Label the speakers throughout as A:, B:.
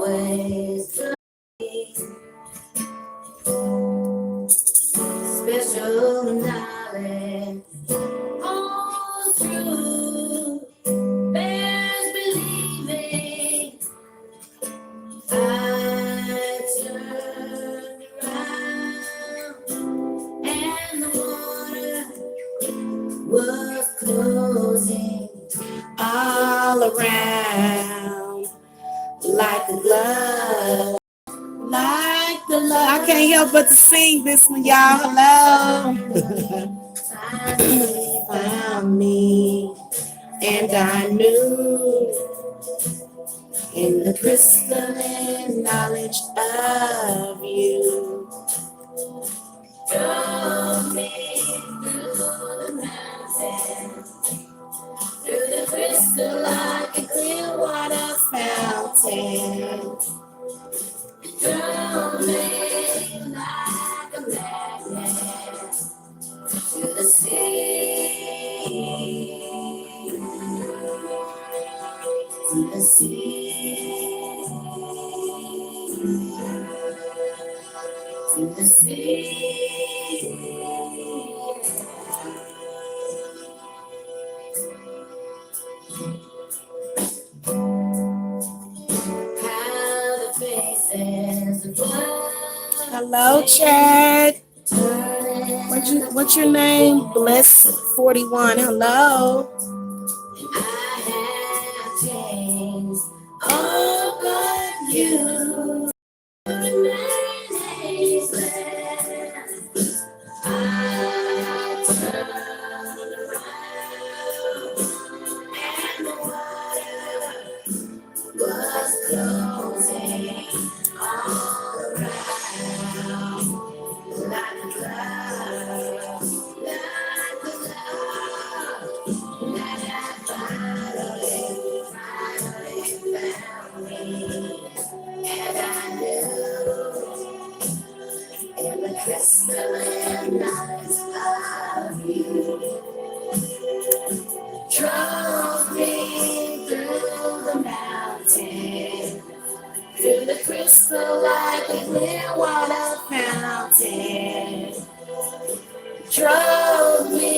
A: always special knowledge all through. Bears believing. I turned around and the water was closing all around like a glove. Like the love. I can't help but to sing this one, y'all. Hello. Finally found me, and I knew in the crystalline knowledge of you. Drove me through the mountains, through the crystal like a clear water fountain. Drove me like a magnet to the sea, to the sea, to the sea. Hello, Chad. What's your name? Bless41. Hello. I have changed all but you. Remain ageless. I turned around and the water was closing all around like a cloud, like a cloud that had finally found me. And I knew in the crystalline knowledge of you. Drove me through the mountain, through the crystal like a clear water fountain. Drove me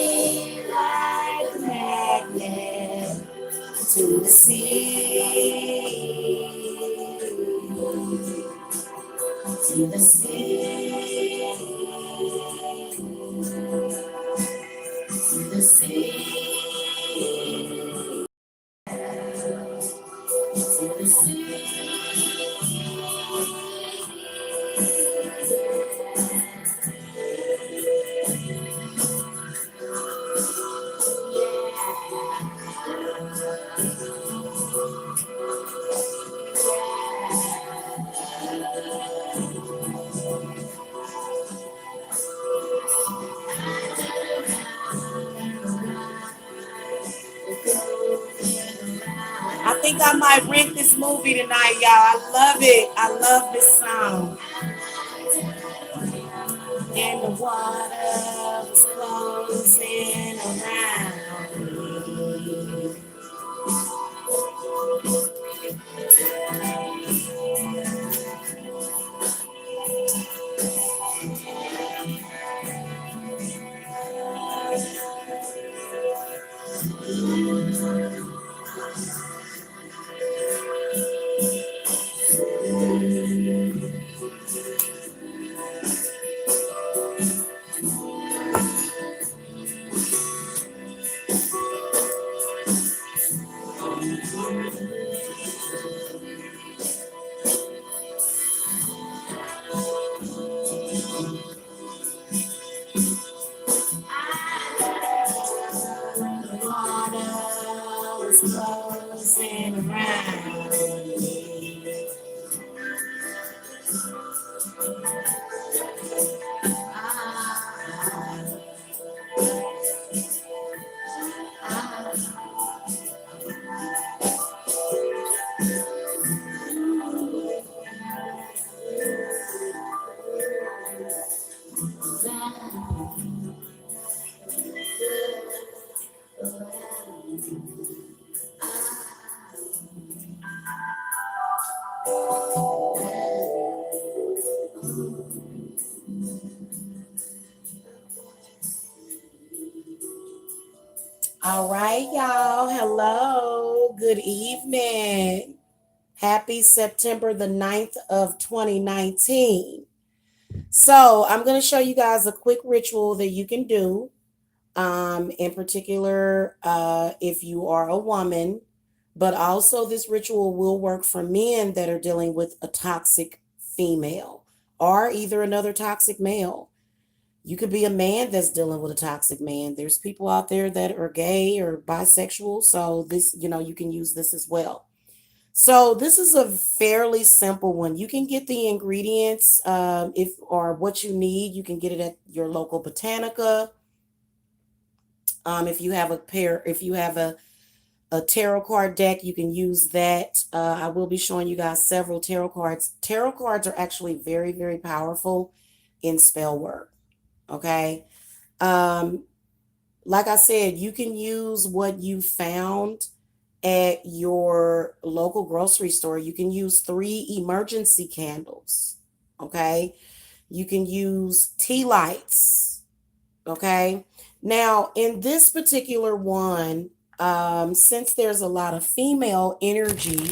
A: like a magnet to the sea, to the sea, to the sea, to the sea. I think I might rent this movie tonight, y'all. I love it. I love this song. And the water was closing around me. Closing around me. Hello. Good evening. Happy September the 9th of 2019. So, I'm going to show you guys a quick ritual that you can do. In particular, if you are a woman, but also this ritual will work for men that are dealing with a toxic female or either another toxic male. You could be a man that's dealing with a toxic man. There's people out there that are gay or bisexual. So this, you can use this as well. So this is a fairly simple one. You can get the ingredients, if or what you need. You can get it at your local botanica. If you have a tarot card deck, you can use that. I will be showing you guys several tarot cards. Tarot cards are actually very, very powerful in spell work. Okay. Um, like I said, you can use what you found at your local grocery store. You can use 3 emergency candles. Okay. You can use tea lights. Okay. Now, in this particular one, since there's a lot of female energy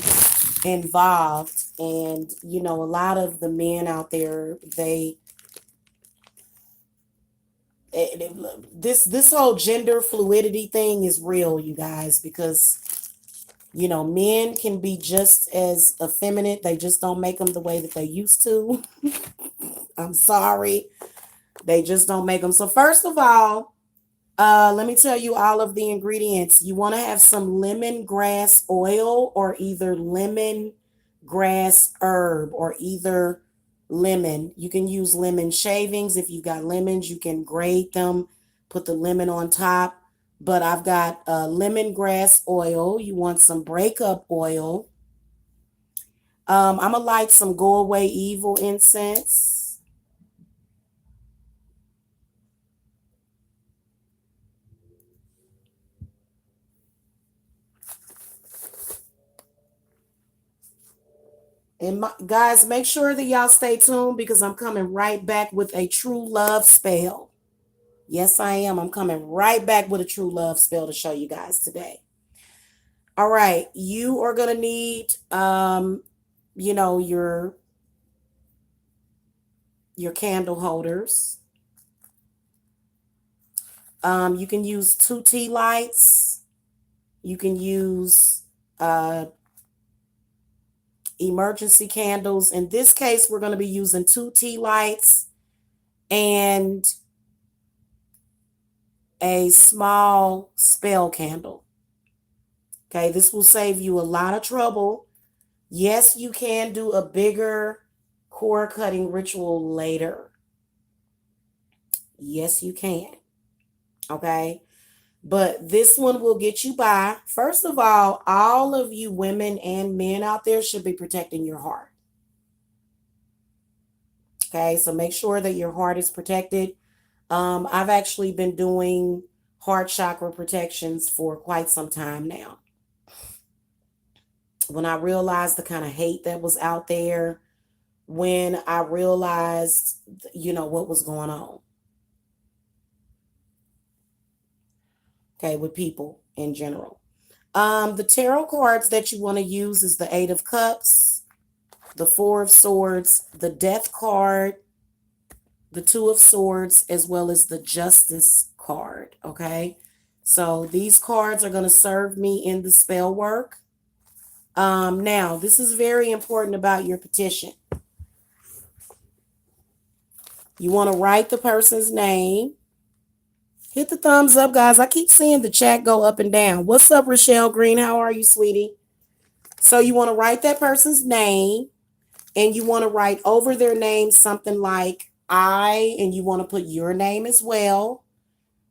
A: involved, and a lot of the men out there, this whole gender fluidity thing is real, you guys, because men can be just as effeminate. They just don't make them the way that they used to. I'm sorry, they just don't make them. So first of all, let me tell you all of the ingredients. You want to have some lemongrass oil or either lemongrass herb or either lemon. You can use lemon shavings. If you've got lemons, you can grate them, put the lemon on top. But I've got lemongrass oil. You want some breakup oil. I'm going to light some Go Away Evil incense. And guys, make sure that y'all stay tuned because I'm coming right back with a true love spell. Yes, I am. I'm coming right back with a true love spell to show you guys today. All right, you are gonna need, your candle holders. You can use 2 tea lights. You can use emergency candles. In this case, we're going to be using 2 tea lights and a small spell candle. Okay, this will save you a lot of trouble. Yes, you can do a bigger core cutting ritual later. Yes, you can. Okay, but this one will get you by. First of all of you women and men out there should be protecting your heart. Okay, so make sure that your heart is protected. I've actually been doing heart chakra protections for quite some time now. When I realized the kind of hate that was out there, when I realized, what was going on, okay, with people in general. The tarot cards that you want to use is the 8 of Cups, the 4 of Swords, the Death card, the 2 of Swords, as well as the Justice card, okay? So these cards are going to serve me in the spell work. Now, this is very important about your petition. You want to write the person's name. Hit the thumbs up, guys. I keep seeing the chat go up and down. What's up, Rochelle Green? How are you, sweetie? So you want to write that person's name, and you want to write over their name something like I, and you want to put your name as well.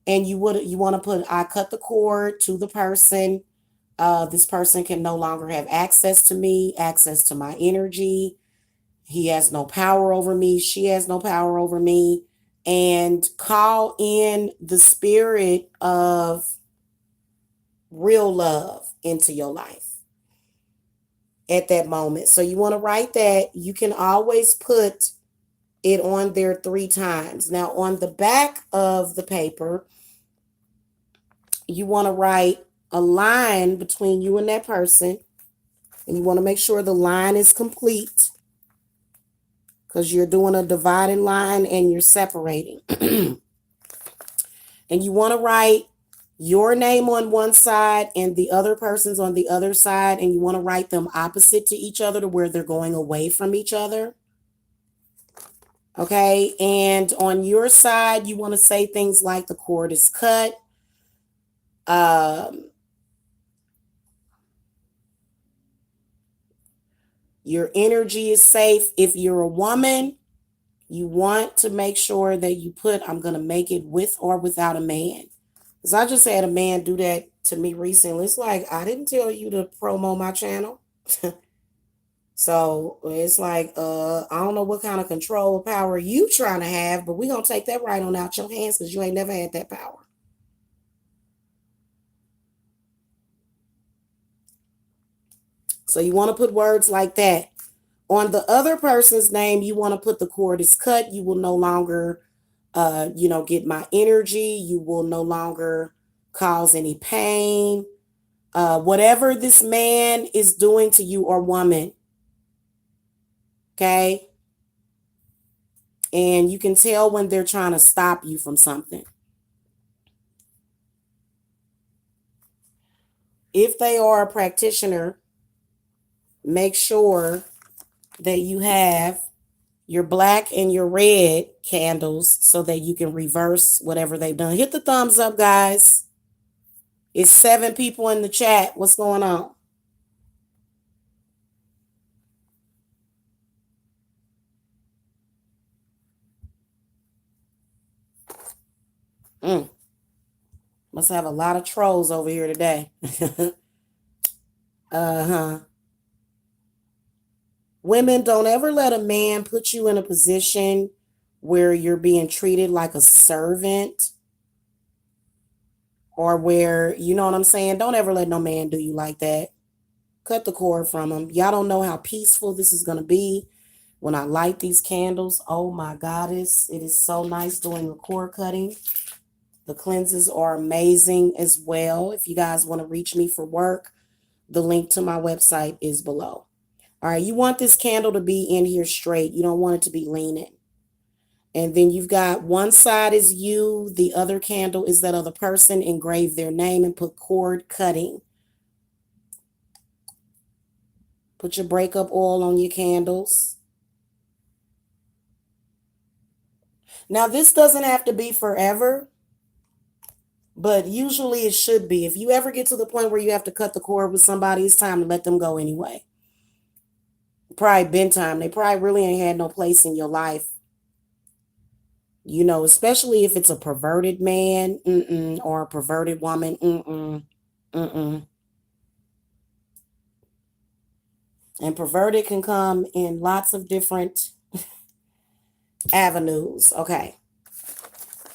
A: And you want to put, I cut the cord to the person. This person can no longer have access to me, access to my energy. He has no power over me. She has no power over me. And call in the spirit of real love into your life at that moment. So you want to write that. You can always put it on there 3 times. Now, on the back of the paper, you want to write a line between you and that person, and you want to make sure the line is complete, because you're doing a dividing line and you're separating. And you want to write your name on one side and the other person's on the other side, and you want to write them opposite to each other to where they're going away from each other. Okay, and on your side, you want to say things like the cord is cut. Your energy is safe. If you're a woman, you want to make sure that you put, I'm going to make it with or without a man. Because I just had a man do that to me recently. It's like, I didn't tell you to promo my channel. So it's like, I don't know what kind of control or power you trying to have, but we're going to take that right on out your hands, because you ain't never had that power. So you want to put words like that. On the other person's name, you want to put the cord is cut. You will no longer, get my energy. You will no longer cause any pain. Whatever this man is doing to you or woman. Okay. And you can tell when they're trying to stop you from something. If they are a practitioner, make sure that you have your black and your red candles so that you can reverse whatever they've done. Hit the thumbs up, guys. It's 7 people in the chat. What's going on? Must have a lot of trolls over here today. Women, don't ever let a man put you in a position where you're being treated like a servant, or where, you know what I'm saying? Don't ever let no man do you like that. Cut the cord from him. Y'all don't know how peaceful this is going to be when I light these candles. Oh my goddess. It is so nice doing the cord cutting. The cleanses are amazing as well. If you guys want to reach me for work, the link to my website is below. All right, you want this candle to be in here straight. You don't want it to be leaning. And then you've got one side is you, the other candle is that other person. Engrave their name and put cord cutting. Put your breakup oil on your candles. Now, this doesn't have to be forever, but usually it should be. If you ever get to the point where you have to cut the cord with somebody, it's time to let them go anyway. Probably been time. They probably really ain't had no place in your life. You know, especially if it's a perverted man, or a perverted woman, And perverted can come in lots of different avenues. Okay.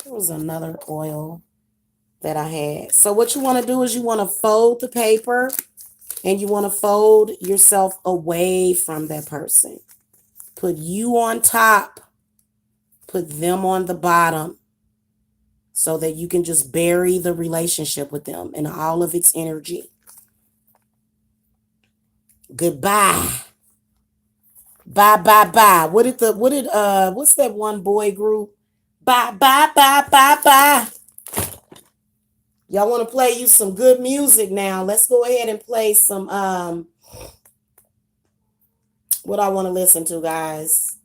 A: There was another oil that I had. So what you want to do is you want to fold the paper, and you want to fold yourself away from that person. Put you on top. Put them on the bottom, so that you can just bury the relationship with them and all of its energy. Goodbye. Bye, bye, bye. What's that one boy group? Bye, bye, bye, bye, bye. Y'all want to play you some good music now. Let's go ahead and play some, what I want to listen to, guys.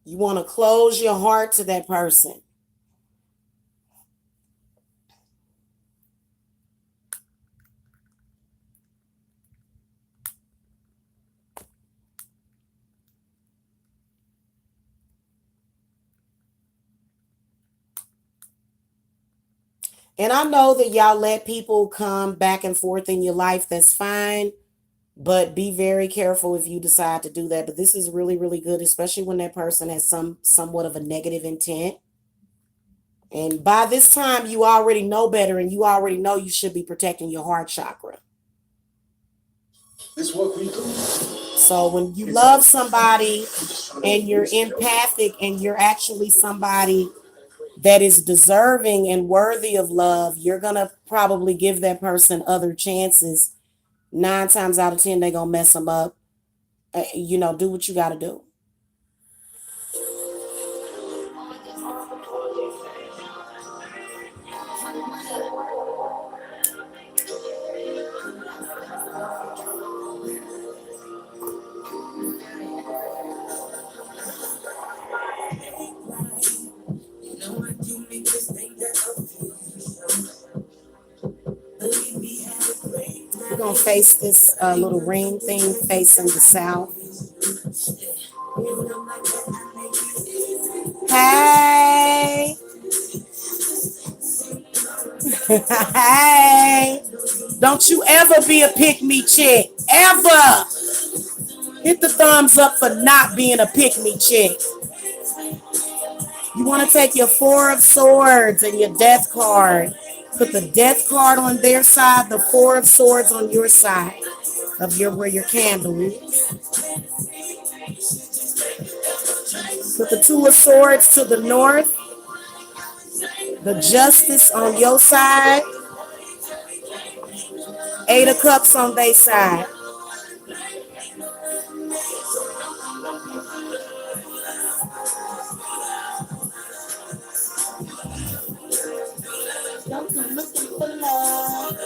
A: You want to close your heart to that person. And I know that y'all let people come back and forth in your life. That's fine. But be very careful if you decide to do that. But this is really, really good, especially when that person has somewhat of a negative intent. And by this time, you already know better, and you already know you should be protecting your heart chakra. This is what we do. So when you love somebody and you're empathic and you're actually somebody that is deserving and worthy of love, you're going to probably give that person other chances. 9 times out of 10, they're going to mess them up. Do what you got to do. We're going to face this little ring thing facing the south. Hey. Hey. Don't you ever be a pick-me chick. Ever. Hit the thumbs up for not being a pick-me chick. You want to take your Four of Swords and your Death card. Put the Death card on their side, the Four of Swords on your side of where your candle is. Put the Two of Swords to the north, the Justice on your side, Eight of Cups on their side. Don't come looking for love.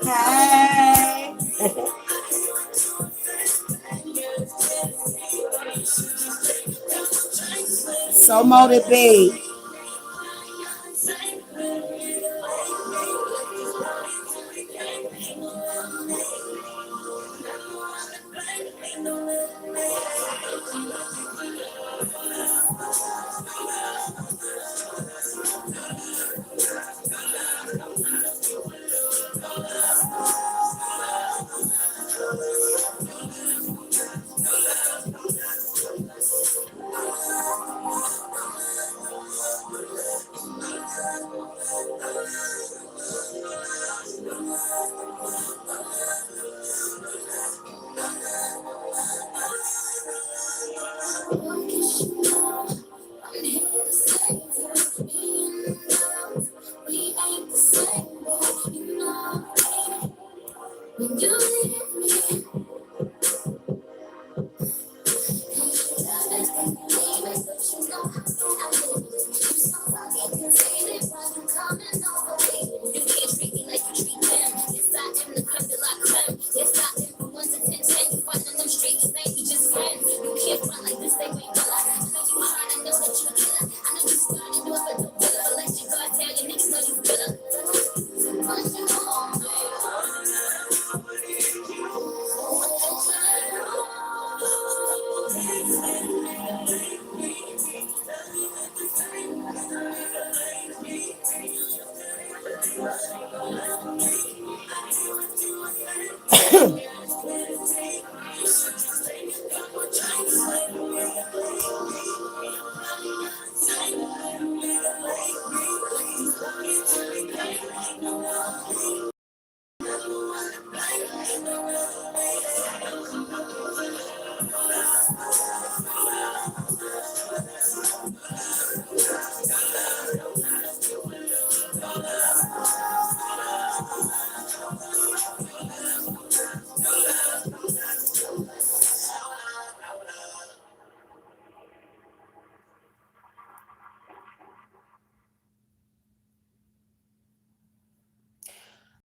A: Hey. So motivated.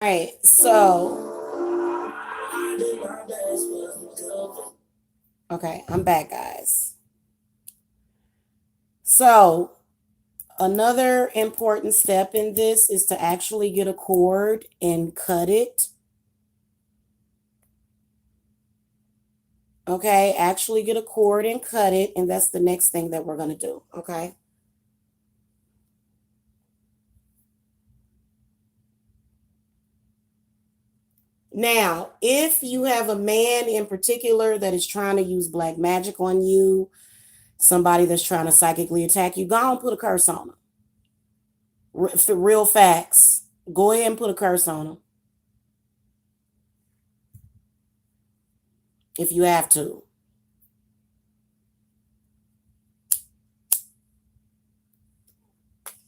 A: All right, so okay, I'm back, guys. So Another important step in this is to actually get a cord and cut it. Okay, actually get a cord and cut it, and that's the next thing that we're going to do, okay? Now, if you have a man in particular that is trying to use black magic on you, somebody that's trying to psychically attack you, go and put a curse on them. For real facts. Go ahead and put a curse on them. If you have to.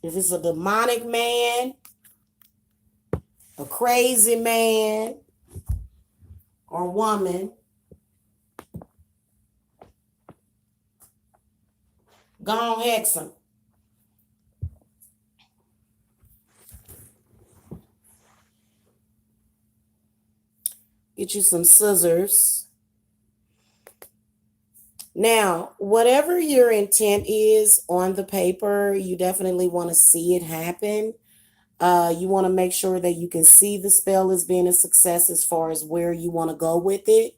A: If it's a demonic man, a crazy man, or woman, go on hex them. Get you some scissors. Now, whatever your intent is on the paper, you definitely want to see it happen. You want to make sure that you can see the spell as being a success as far as where you want to go with it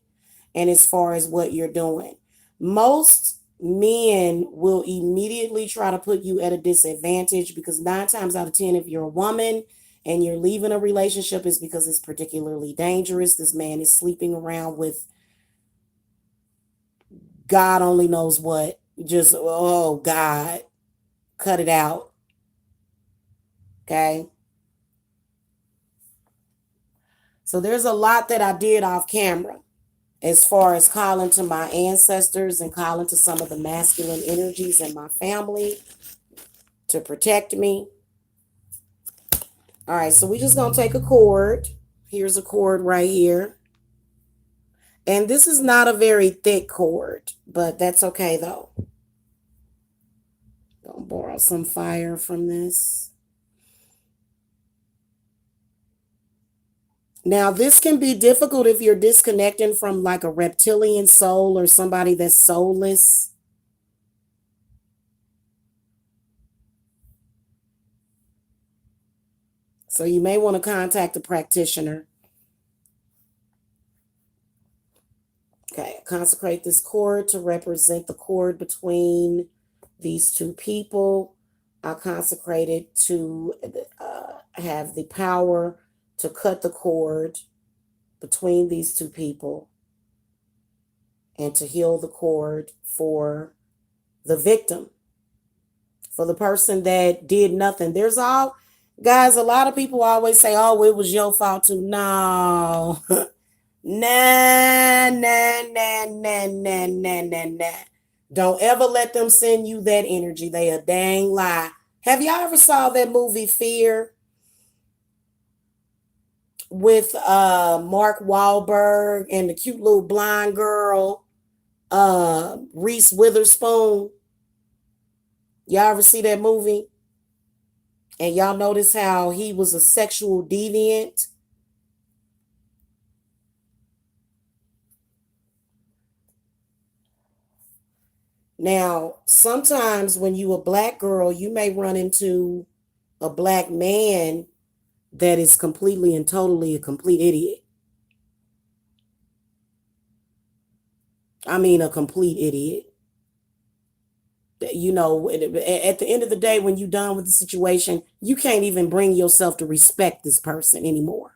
A: and as far as what you're doing. Most men will immediately try to put you at a disadvantage because 9 times out of 10, if you're a woman and you're leaving a relationship, it's because it's particularly dangerous. This man is sleeping around with God only knows what. Just, oh, God, cut it out. Okay. So there's a lot that I did off camera as far as calling to my ancestors and calling to some of the masculine energies in my family to protect me. All right, so we're just going to take a cord. Here's a cord right here. And this is not a very thick cord, but that's okay though. Gonna borrow some fire from this. Now, this can be difficult if you're disconnecting from like a reptilian soul or somebody that's soulless. So you may want to contact a practitioner. Okay, consecrate this cord to represent the cord between these two people. I consecrate it to have the power to cut the cord between these two people and to heal the cord for the victim, for the person that did nothing. There's all, guys, a lot of people always say, oh, it was your fault too. No. Nah. Don't ever let them send you that energy. They a dang lie. Have y'all ever saw that movie Fear with Mark Wahlberg and the cute little blonde girl, Reese Witherspoon? Y'all ever see that movie? And y'all notice how he was a sexual deviant? Now, sometimes when you a black girl, you may run into a black man that is completely and totally a complete idiot. I mean, a complete idiot. You know, at the end of the day, when you're done with the situation, you can't even bring yourself to respect this person anymore.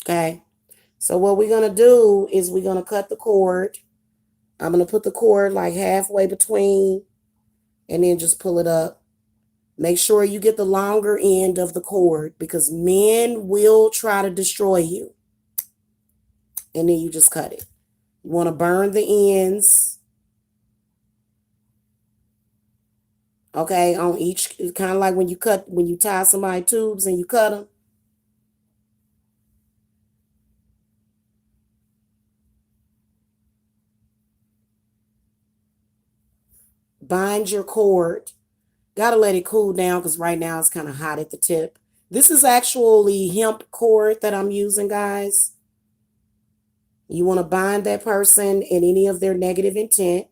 A: Okay. So what we're going to do is we're going to cut the cord. I'm going to put the cord like halfway between and then just pull it up. Make sure you get the longer end of the cord because men will try to destroy you. And then you just cut it. You want to burn the ends. Okay, on each, kind of like when you tie somebody tubes and you cut them. Bind your cord. Got to let it cool down because right now it's kind of hot at the tip. This is actually hemp cord that I'm using, guys. You want to bind that person and any of their negative intent.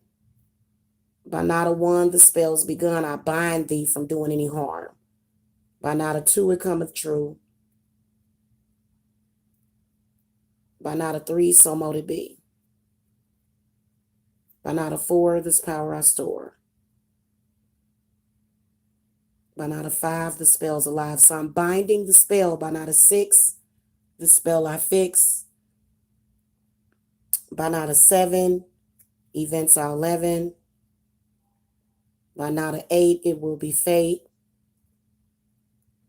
A: By not a 1, the spell's begun. I bind thee from doing any harm. By not a 2, it cometh true. By not a 3, so mote it be. By not a 4, this power I store. By not a 5, the spell's alive. So I'm binding the spell. By not a 6, the spell I fix. By not a 7, events are 11. By not a 8, it will be fate.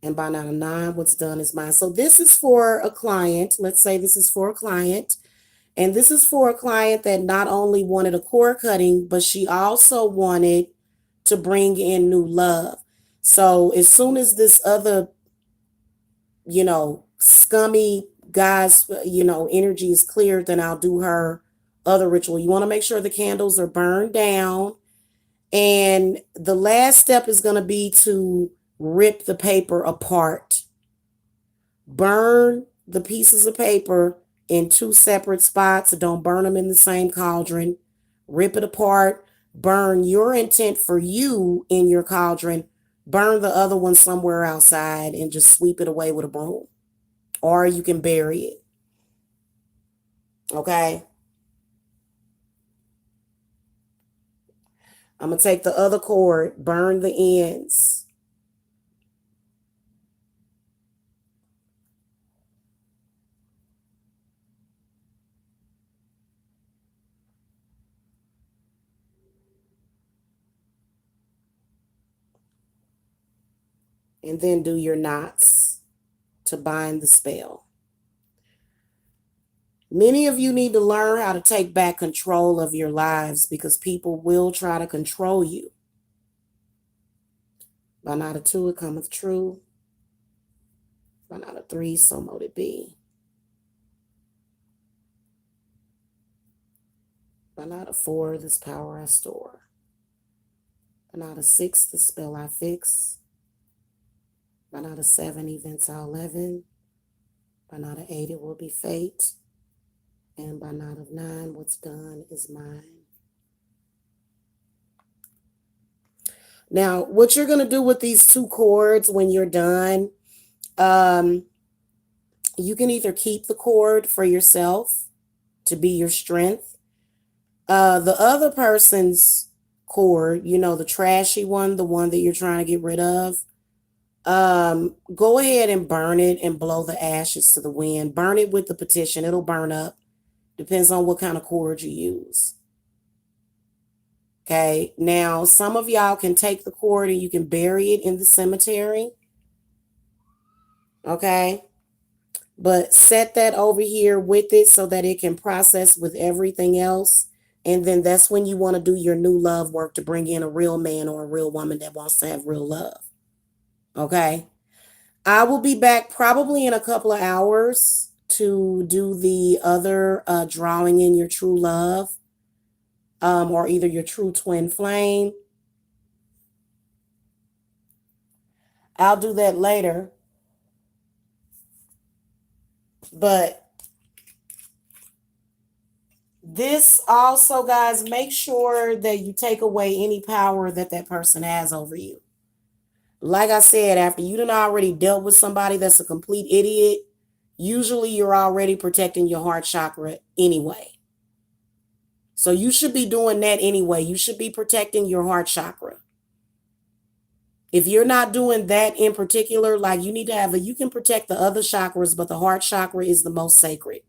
A: And by not a 9, what's done is mine. So this is for a client. Let's say this is for a client. And this is for a client that not only wanted a cord cutting, but she also wanted to bring in new love. So as soon as this other, scummy guy's, energy is cleared, then I'll do her other ritual. You want to make sure the candles are burned down. And the last step is going to be to rip the paper apart. Burn the pieces of paper in 2 separate spots. Don't burn them in the same cauldron. Rip it apart. Burn your intent for you in your cauldron. Burn the other one somewhere outside and just sweep it away with a broom. Or you can bury it. Okay? I'm going to take the other cord, burn the ends. And then do your knots to bind the spell. Many of you need to learn how to take back control of your lives because people will try to control you. By not a 2, it cometh true. By not a 3, so mote it be. By not a 4, this power I store. By not a 6, the spell I fix. By not a 7, events are 11. By not a 8, it will be fate. And by not of 9, what's done is mine. Now, what you're going to do with these 2 cords when you're done, you can either keep the cord for yourself to be your strength. The other person's cord, the trashy one, the one that you're trying to get rid of, go ahead and burn it and blow the ashes to the wind. Burn it with the petition. It'll burn up. Depends on what kind of cord you use. Okay. Now, some of y'all can take the cord and you can bury it in the cemetery. Okay. But set that over here with it so that it can process with everything else. And then that's when you want to do your new love work to bring in a real man or a real woman that wants to have real love. Okay. I will be back probably in a couple of hours to do the other drawing in your true love or either your true twin flame. I'll do that later. But this also, guys, make sure that you take away any power that that person has over you. Like I said, after you done already dealt with somebody that's a complete idiot, usually you're already protecting your heart chakra anyway. So you should be doing that anyway. You should be protecting your heart chakra. If you're not doing that in particular, like you need to have you can protect the other chakras, but the heart chakra is the most sacred.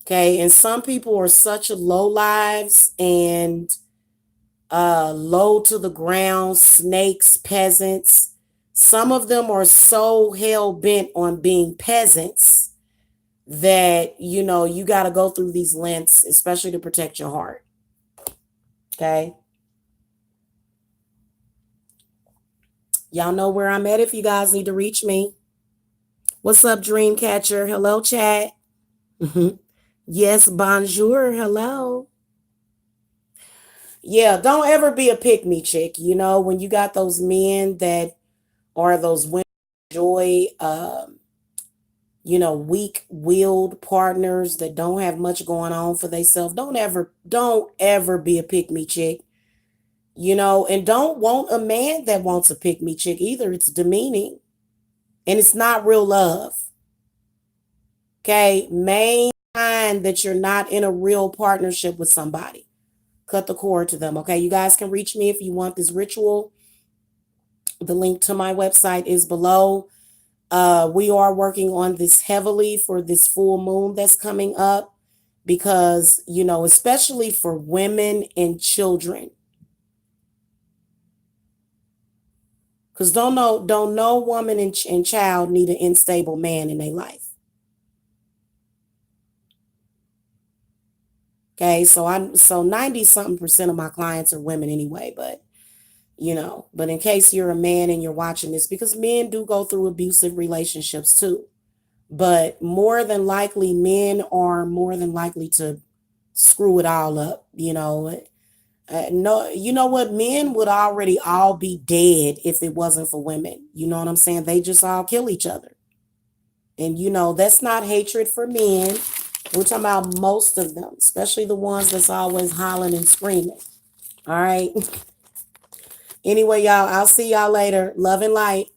A: Okay. And some people are such low lives and low to the ground, snakes, peasants. Some of them are so hell bent on being peasants that, you got to go through these lengths, especially to protect your heart. Okay. Y'all know where I'm at if you guys need to reach me. What's up, Dreamcatcher? Hello, chat. Yes, bonjour. Hello. Yeah, don't ever be a pick-me chick. When you got those men that are those women enjoy, weak-willed partners that don't have much going on for themselves. Don't ever be a pick-me chick. And don't want a man that wants a pick-me chick either. It's demeaning and it's not real love. Okay, main sign that you're not in a real partnership with somebody. Cut the cord to them. Okay, you guys can reach me if you want this ritual. The link to my website is below. We are working on this heavily for this full moon that's coming up because, especially for women and children. Because don't no woman and child need an unstable man in their life. Okay, so 90-something% of my clients are women anyway, but in case you're a man and you're watching this, because men do go through abusive relationships too. But more than likely, men are more than likely to screw it all up. No, you know what? Men would already all be dead if it wasn't for women. You know what I'm saying? They just all kill each other. And that's not hatred for men. We're talking about most of them, especially the ones that's always hollering and screaming. All right. Anyway, y'all, I'll see y'all later. Love and light.